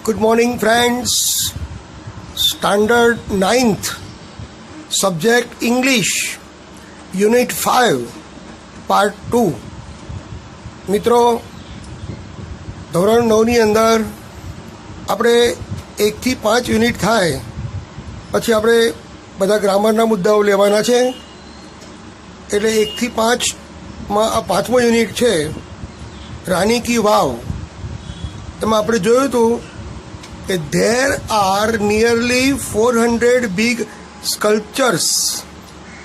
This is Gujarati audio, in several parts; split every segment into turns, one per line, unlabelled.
Good morning, friends. Standard 9th, Subject English, Unit 5, Part 2. મિત્રો, ધોરણ 9ની અંદર આપણે 1 થી 5 યુનિટ થાય પછી આપણે બધા ગ્રામરના મુદ્દાઓ લેવાના છે. એટલે 1 થી 5માં આ 5મો યુનિટ છે, રાની કી વાવ. એમાં આપણે જોયું હતું કે there are nearly 400 big sculptures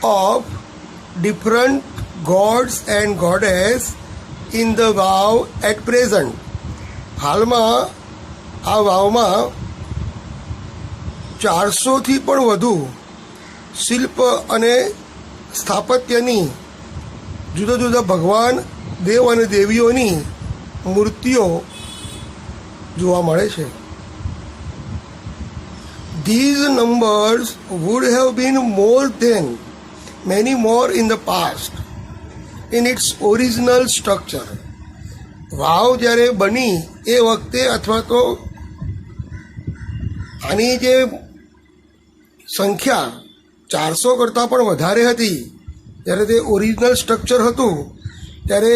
of different gods and goddess in the wow at present. હાલમાં આ વાવમાં 400થી પણ વધુ શિલ્પ અને સ્થાપત્યની જુદા જુદા ભગવાન, દેવ અને દેવીઓની મૂર્તિઓ જોવા મળે છે. These numbers would have been more than many more in the past in its original structure. વાવ જ્યારે બની એ વખતે અથવા તો આની જે સંખ્યા 400 કરતાં પણ વધારે હતી. જ્યારે તે ઓરિજિનલ સ્ટ્રક્ચર હતું ત્યારે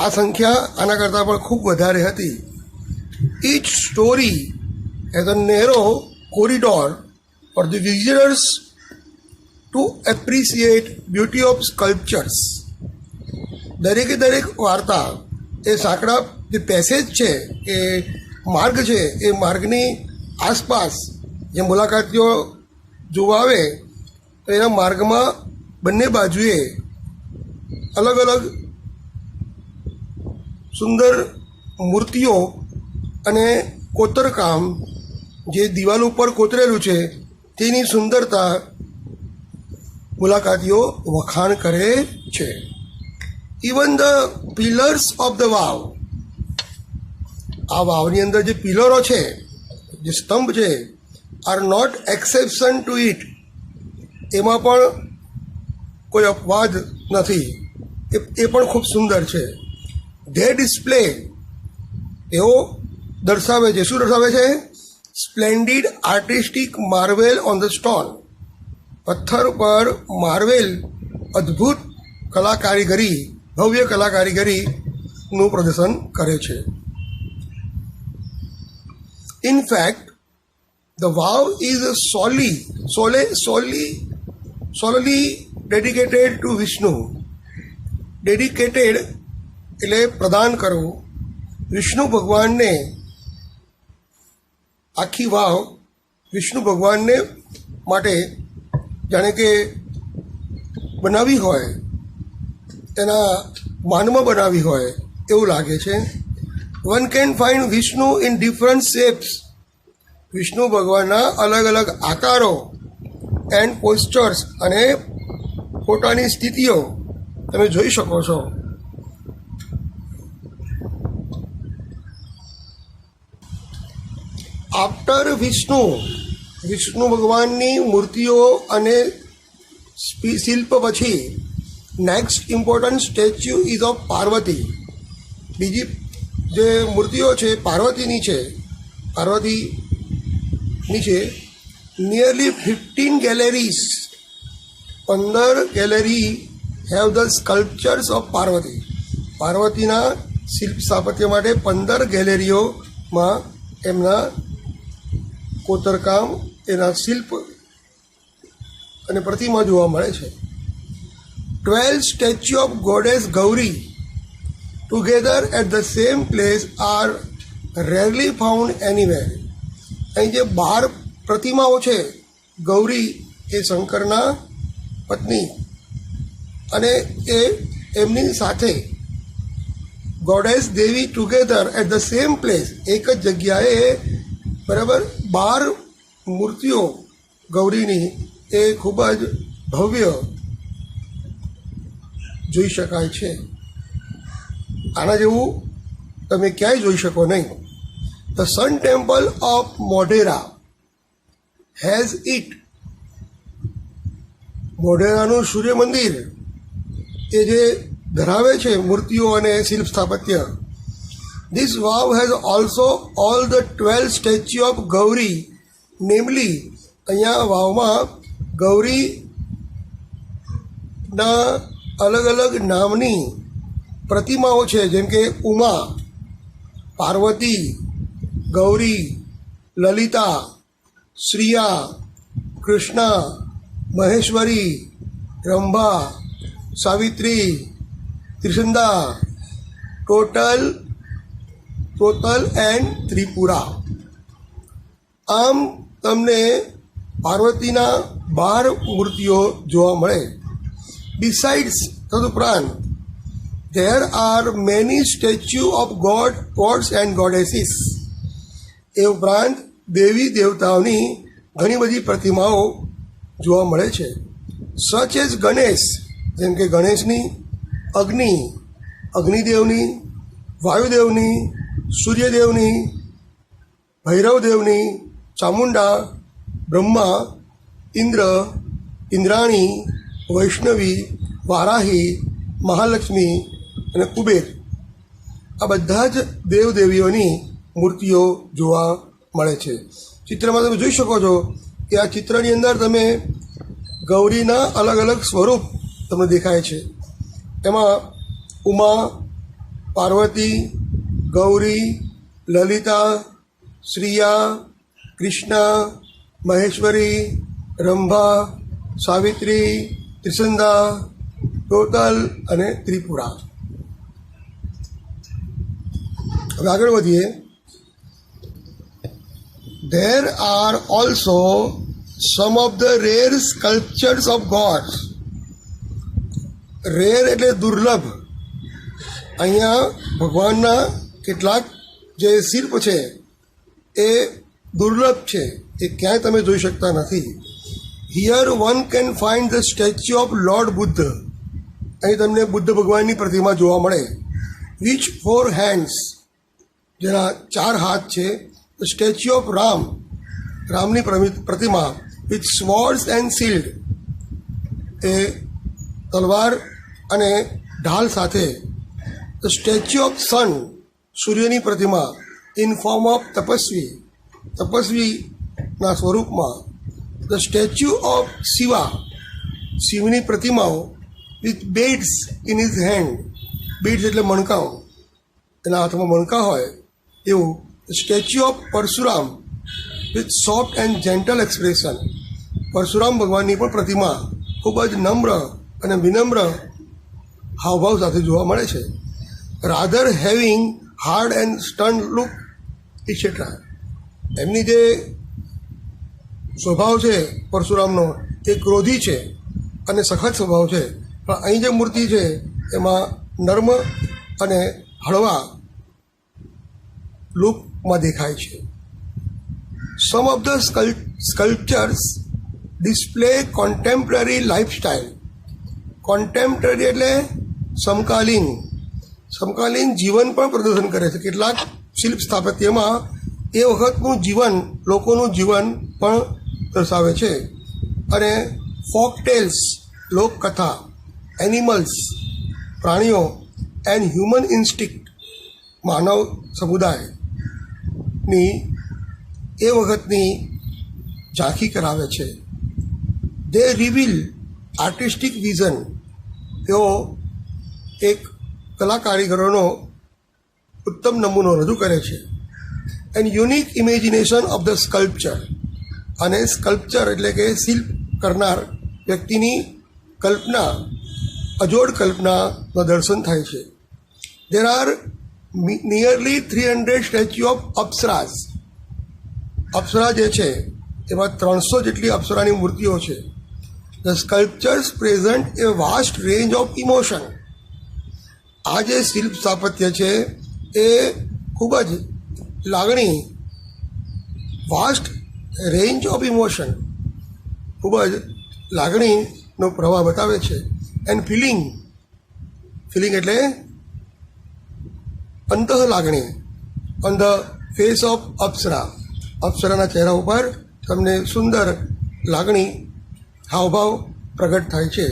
આ સંખ્યા આના કરતાં પણ ખૂબ વધારે હતી. Each story has a narrow corridor for the visitors to appreciate beauty of sculptures. દરેકે દરેક વાર્તા એ સાંકડા જે પેસેજ છે, એ માર્ગ છે, એ માર્ગની આસપાસ જે મુલાકાતીઓ જોવા આવે તો એના માર્ગમાં બંને બાજુએ અલગ અલગ સુંદર મૂર્તિઓ અને કોતરકામ જે દિવાલ ઉપર કોતરેલું છે તેની સુંદરતા મુલાકાતીઓ વખાણ કરે છે. Even the pillars of the vav, આ વાવની અંદર જે પિલરો છે, જે સ્તંભ છે, are not exception to it. એમાં પણ કોઈ અપવાદ નથી. એ પણ ખૂબ સુંદર છે. ધે ડિસ્પ્લે, એઓ દર્શાવે છે. શું દર્શાવે છે? Splendid artistic marvel on the stone. પથ્થર પર માર્વેલ, અદ્ભુત કલા કારીગરી, ભવ્ય કલા કારીગરીનું પ્રદર્શન કરે છે. In fact the Vav is solely dedicated to Vishnu. Dedicated એટલે પ્રદાન કરવું. વિષ્ણુ ભગવાનને આખી વાવ વિષ્ણુ ભગવાનને માટે જાણે કે બનાવી હોય, એના માનમાં બનાવી હોય એવું લાગે છે. One can find Vishnu in different shapes. Vishnu ભગવાનના અલગ અલગ આકારો એન્ડ પોસ્ચર્સ અને ફોટાની સ્થિતિઓ તમે જોઈ શકો છો. આફ્ટર વિષ્ણુ ભગવાનની મૂર્તિઓ અને શિલ્પ પછી next important statue is of Parvati. બીજી જે મૂર્તિઓ છે પાર્વતીની છે. Nearly 15 galleries, 15 gallery have the sculptures of Parvati. પાર્વતીના શિલ્પ સ્થાપત્ય માટે 15 ગેલેરીઓમાં એમના કોતરકામ, એના શિલ્પ અને પ્રતિમા જોવા મળે છે. 12 statue of goddess Gauri together at the same place are rarely found anywhere. અહીં જે 12 પ્રતિમાઓ છે, ગૌરી એ શંકરના પત્ની અને એ એમની સાથે ગોડેસ દેવી together at the same place, એક જ જગ્યાએ બરાબર 12 મૂર્તિઓ ગૌરીની એ ખૂબ જ ભવ્ય જોઈ શકાય છે. આના જેવું તમે ક્યાંય જોઈ શકો નહીં. The sun temple of Modhera has it. મોઢેરાનું સૂર્ય મંદિર એ જે ધરાવે છે મૂર્તિઓ અને શિલ્પ સ્થાપત્ય, This vow has also all the 12 statue of Gauri, namely, અહીંયા વાવમાં ગૌરીના અલગ અલગ નામની પ્રતિમાઓ છે, જેમ કે ઉમા, પાર્વતી, ગૌરી, લલિતા, શ્રિયા, કૃષ્ણા, મહેશ્વરી, રંભા, સાવિત્રી, ત્રિસંધા, ટોટલ એન્ડ ત્રિપુરા. આમ તમને પાર્વતીના 12 મૂર્તિઓ જોવા મળે. બિસાઇડ્સ, તદુપરાંત, there are many statues of gods and goddesses. એ ઉપરાંત દેવી દેવતાઓની ઘણી બધી પ્રતિમાઓ જોવા મળે છે. સચ એઝ ગણેશ, જેમ કે ગણેશની, અગ્નિદેવની, વાયુદેવની, સૂર્યદેવની, ભૈરવદેવની, ચામુંડા, બ્રહ્મા, ઇન્દ્ર, ઇન્દ્રાણી, વૈષ્ણવી, વારાહી, મહાલક્ષ્મી અને કુબેર. આ બધા જ દેવદેવીઓની મૂર્તિઓ જોવા મળે છે. ચિત્રમાં તમે જોઈ શકો છો કે આ ચિત્રની અંદર તમે ગૌરીના અલગ અલગ સ્વરૂપ તમને દેખાય છે. એમાં ઉમા, પાર્વતી, ગૌરી, લલિતા, શ્રિયા, કૃષ્ણા, મહેશ્વરી, રંભા, સાવિત્રી, ત્રિસંધા, ટોટલ અને ત્રિપુરા. હવે આગળ વધીએ. There are also some of the rare sculptures of gods. Rare એટલે દુર્લભ. અહીંયા ભગવાનના કેટલાક જે શિલ્પ છે એ દુર્લભ છે, એ ક્યાંય તમે જોઈ શકતા નથી. Here one can find the statue of lord Buddha. અહીં તમને બુદ્ધ ભગવાનની પ્રતિમા જોવા મળે. વિચ 4 હેન્ડ્સ, જેના 4 હાથ છે. સ્ટેચ્યુ ઓફ રામ, રામની પ્રતિમા વિથ સ્વોર્ડ્સ એન્ડ શિલ્ડ, એ તલવાર અને ઢાલ સાથે. ધ સ્ટેચ્યુ ઓફ સન, સૂર્યની પ્રતિમા ઇન ફોર્મ ઓફ તપસ્વીના સ્વરૂપમાં. ધ સ્ટેચ્યુ ઓફ શિવા, શિવની પ્રતિમાઓ with beds in his hand. Beds એટલે મણકાઓ, એના હાથમાં મણકા હોય એવું. Statue of Parshuram with soft and gentle expression. Parshuram ભગવાનની પણ પ્રતિમા ખૂબ જ નમ્ર અને વિનમ્ર હાવભાવ સાથે જોવા મળે છે. Rather having hard and stern look etcetera. એમની જે સ્વભાવ છે પરશુરામનો એ ક્રોધી છે અને સખત સ્વભાવ છે, પણ અહીં જે મૂર્તિ છે એમાં નર્મ અને હળવા લુકમાં દેખાય છે. Some of the sculptures display contemporary lifestyle. Contemporary એટલે સમકાલીન જીવન પણ પ્રદર્શન કરે છે. કેટલાક શિલ્પ સ્થાપત્યમાં એ વખતનું જીવન, લોકોનું જીવન પણ દર્શાવે છે. અને ફોક ટેલ્સ, લોકકથા, એનિમલ્સ, પ્રાણીઓ, એન્ડ હ્યુમન ઇન્સ્ટિક્ટ, માનવ સમુદાયની એ વખતની ઝાંખી કરાવે છે. દે રિવીલ આર્ટિસ્ટિક વિઝન. તેઓ એક કલા કારીગરોનો ઉત્તમ નમૂનો રજૂ કરે છે. And unique imagination of the sculpture. અને સ્કલ્પચર એટલે કે શિલ્પ કરનાર વ્યક્તિની કલ્પના, અજોડ કલ્પનાનું દર્શન થાય છે. There are nearly 300 statue of apsaras. અપ્સરા જે છે એમાં 300 જેટલી અપ્સરાની મૂર્તિઓ છે. The sculptures present a vast range of emotion. આ જે શિલ્પ સ્થાપત્ય છે એ ખૂબ જ લાગણી, વાસ્ટ રેન્જ ઓફ ઇમોશન, ખૂબ જ લાગણીનો પ્રવાહ બતાવે છે. એન્ડ ફિલિંગ એટલે અંતઃ લાગણી. On the face of apsara. અપ્સરાના ચહેરા ઉપર તમને સુંદર લાગણી, હાવભાવ પ્રગટ થાય છે.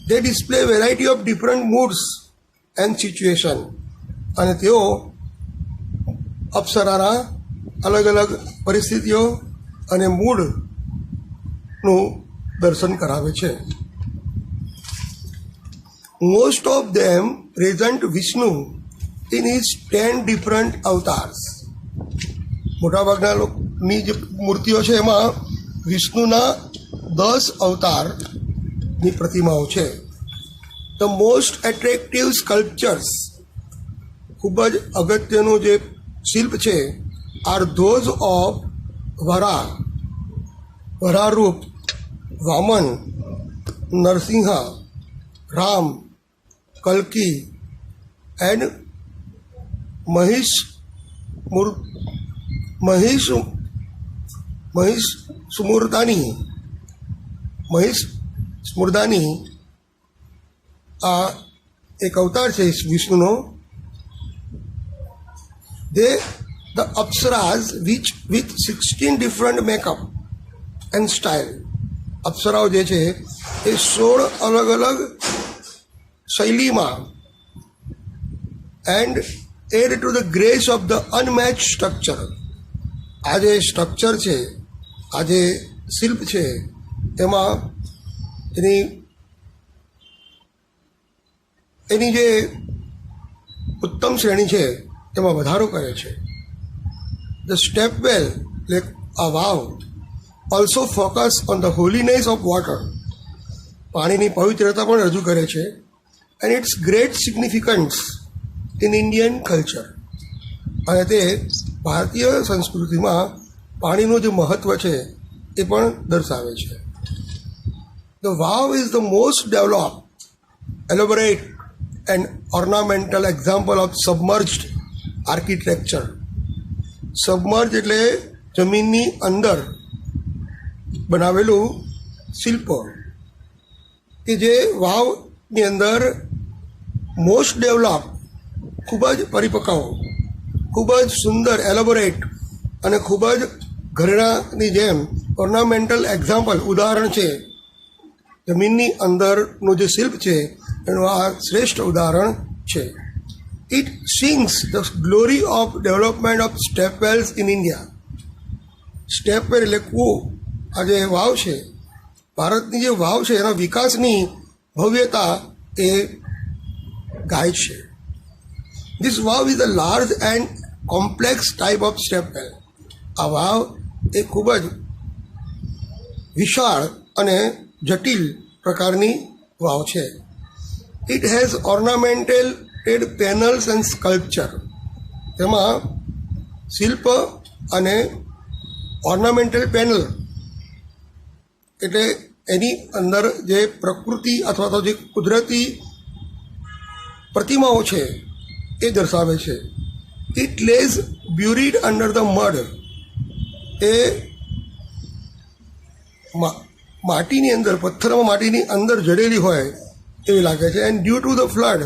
They display variety of different moods and situation. અને તેઓ અપ્સરાના અલગ અલગ પરિસ્થિતિઓ અને મૂડનું દર્શન કરાવે છે. Most of them present Vishnu in his 10 different avatars. મોટાભાગના લોકોની જે મૂર્તિઓ છે એમાં વિષ્ણુના 10 અવતારની પ્રતિમાઓ છે. ધ મોસ્ટ એટ્રેક્ટિવ સ્કલ્પચર્સ, ખૂબ જ અગત્યનું જે શિલ્પ છે, are those of Vararup, Vaman, Narasimha, Ram, કલ્કી એન્ડ સ્મૃદાની આ એક અવતાર છે વિષ્ણુનો. The apsaras with 16 different makeup and style. અપ્સરાઓ જે છે એ 16 અલગ અલગ શૈલીમાં and add to the grace of the unmatched structure. આ જે સ્ટ્રક્ચર છે, આ જે શિલ્પ છે, એમાં એની જે ઉત્તમ શ્રેણી છે એમાં વધારો કરે છે. ધ સ્ટેપવેલ, એટલે આ વાવ, also focus on the holiness of water. પાણીની પવિત્રતા પણ રજૂ કરે છે. And its great significance in Indian culture. અને તે ભારતીય સંસ્કૃતિમાં પાણીનું જે મહત્ત્વ છે એ પણ દર્શાવે છે. The Vav is the most developed, elaborate and ornamental example of submerged architecture. Submerge એટલે જમીનની અંદર બનાવેલું શિલ્પ, કે જે વાવની અંદર મોસ્ટ ડેવલપ, ખૂબ જ પરિપક્વ, ખૂબ જ સુંદર, એલોબોરેટ અને ખૂબ જ ઘરેણાની જેમ ઓર્નામેન્ટલ એક્ઝામ્પલ, ઉદાહરણ છે. જમીનની અંદરનું જે શિલ્પ છે એનું આ શ્રેષ્ઠ ઉદાહરણ છે. It sings the glory of development of stepwells in India. Stepwell એટલે કૂવો, આ જે વાવ છે, ભારતની જે વાવ છે એના વિકાસની ભવ્યતા એ ગાય છે. ધીસ વાવ is a large and complex type of stepwell. આ વાવ એ ખૂબ જ વિશાળ અને જટિલ પ્રકારની વાવ છે. It has ornamented panels and sculpture. તેમાં શિલ્પ અને ઓર્નામેન્ટલ પેનલ એટલે એની અંદર જે પ્રકૃતિ અથવા તો જે કુદરતી પ્રતિમાઓ છે એ દર્શાવે છે. It lays buried under the mud. એ માટીની અંદર, પથ્થરમાં માટીની અંદર જડેલી હોય એવી લાગે છે. And due to the flood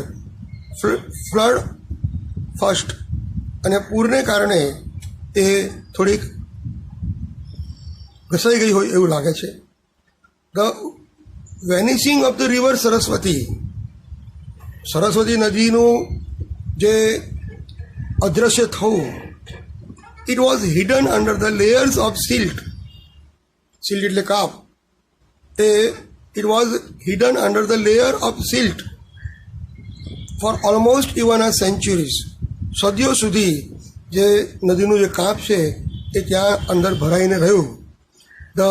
first, અને પૂરને કારણે એ થોડીક ઘસાઈ ગઈ હોય એવું લાગે છે. The vanishing of the river Saraswati. Saraswati નદીનું જે અદૃશ્ય થવું. It was hidden under the layers of silt. Silt એટલે કાપ. It was hidden under the layer of silt for almost even a centuries. સદીઓ સુધી જે નદીનું જે કાપ છે એ ત્યાં અંદર ભરાઈને રહ્યું. The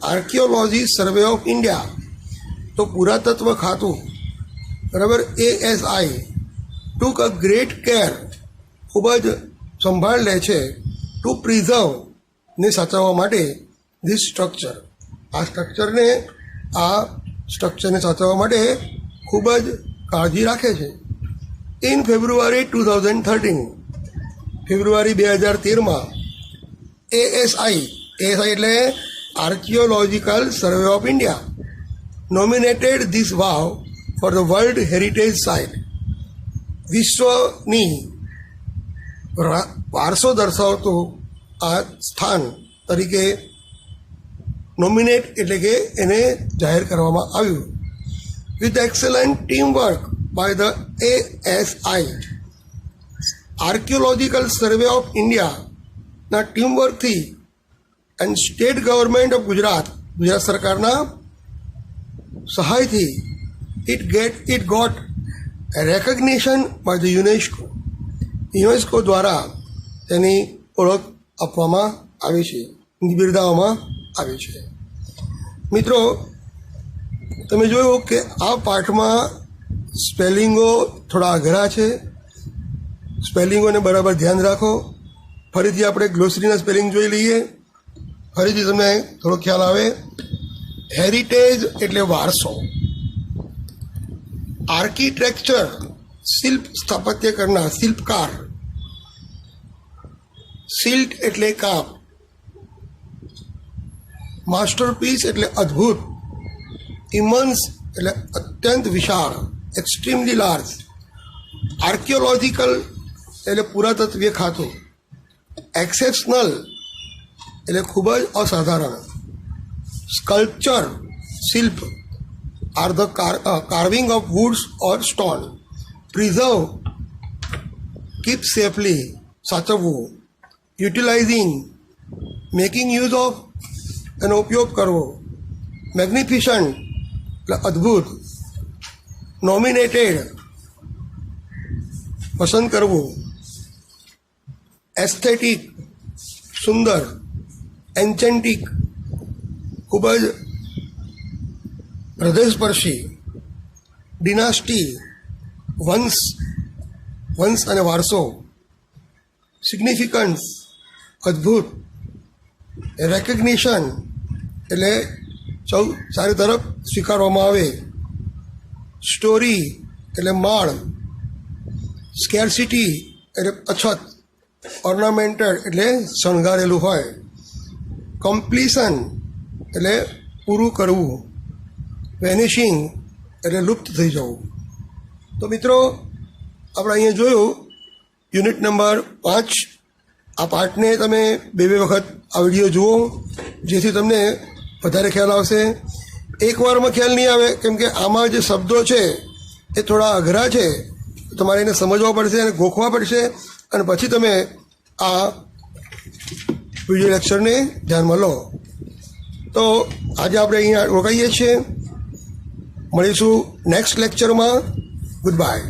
archaeology survey of India, તો પુરાતત્વ ખાતું, બરાબર, ASI, took a great care, ખૂબ જ સંભાળ લે છે, ટુ પ્રિઝર્વ, ને સાચવવા માટે, ધીસ સ્ટ્રક્ચર. આ સ્ટ્રક્ચરને સાચવવા માટે ખૂબ જ કાળજી રાખે છે. ઇન ફેબ્રુઆરી 2013, ફેબ્રુઆરી 2013માં ASI એટલે archaeological survey of India nominated this વાવ for the world heritage site. વિશ્વની વારસો દર્શાવતું આ સ્થાન તરીકે નોમિનેટ એટલે કે એને જાહેર કરવામાં આવ્યું. With excellent team work by the ASI. Archaeological survey of ઇન્ડિયાના ટીમવર્કથી and state government of Gujarat સરકારના સહાયથી it got recognition by the UNESCO દ્વારા તેની ઓળખ આપવામાં આવી છે, બિરદાવવામાં આવી છે. મિત્રો, તમે જોયું કે આ પાઠમાં સ્પેલિંગો થોડા અઘરા છે. સ્પેલિંગોને બરાબર ધ્યાન રાખો. ફરીથી આપણે ગ્લોસરીના સ્પેલિંગ જોઈ લઈએ, ફરીથી તમને થોડો ખ્યાલ આવે. હેરિટેજ એટલે વારસો. આર્કિટેક્ચર શિલ્પ સ્થાપત્ય કરનાર, શિલ્પકાર. સિલ્ટ એટલે કાપ. માસ્ટરપીસ એટલે અદ્ભુત. ઇમન્સ એટલે અત્યંત વિશાળ, એક્સ્ટ્રીમલી લાર્જ. આર્કિયોલોજીકલ એટલે પુરાતત્વીય ખાતું. એક્સેપ્શનલ એટલે ખૂબ જ અસાધારણ. સ્કલ્પચર શિલ્પ are the carving of woods or stone. Preserve keep safely, સાચવવું. યુટિલાઇઝિંગ મેકિંગ યુઝ ઓફ, એનો ઉપયોગ કરવો. મેગ્નિફિશન્ટ એટલે અદ્ભુત. નોમિનેટેડ પસંદ કરવું. એસ્થેટિક સુંદર. એન્ચેન્ટિક ખૂબ જ હૃદયસ્પર્શી. ડિનાસ્ટી વંશ અને વારસો. સિગ્નિફિકન્સ અદ્ભુત. રેકગ્નિશન એટલે સૌ સારી તરફ સ્વીકારવામાં આવે. સ્ટોરી એટલે માળ. સ્કેરસિટી એટલે અછત. ઓર્નામેન્ટેડ એટલે શણગારેલું હોય. કમ્પ્લીશન એટલે પૂરું કરવું. વેનિશિંગ એટલે લુપ્ત થઈ જવું. તો મિત્રો, આપણે અહીંયા જોયું યુનિટ નંબર 5. આ પાઠને તમે બે વખત આ વિડીયો જુઓ, જેથી તમને વધારે ખ્યાલ આવશે. એકવારમાં ખ્યાલ નહીં આવે, કેમ કે આમાં જે શબ્દો છે એ થોડા અઘરા છે. તમારે એને સમજવા પડશે અને ગોખવા પડશે, અને પછી તમે આ વિડીયો લેક્ચરને ધ્યાનમાં લો. તો આજે આપણે અહીંયા રોકાઈએ છીએ. મળીશું નેક્સ્ટ લેક્ચરમાં. Good bye.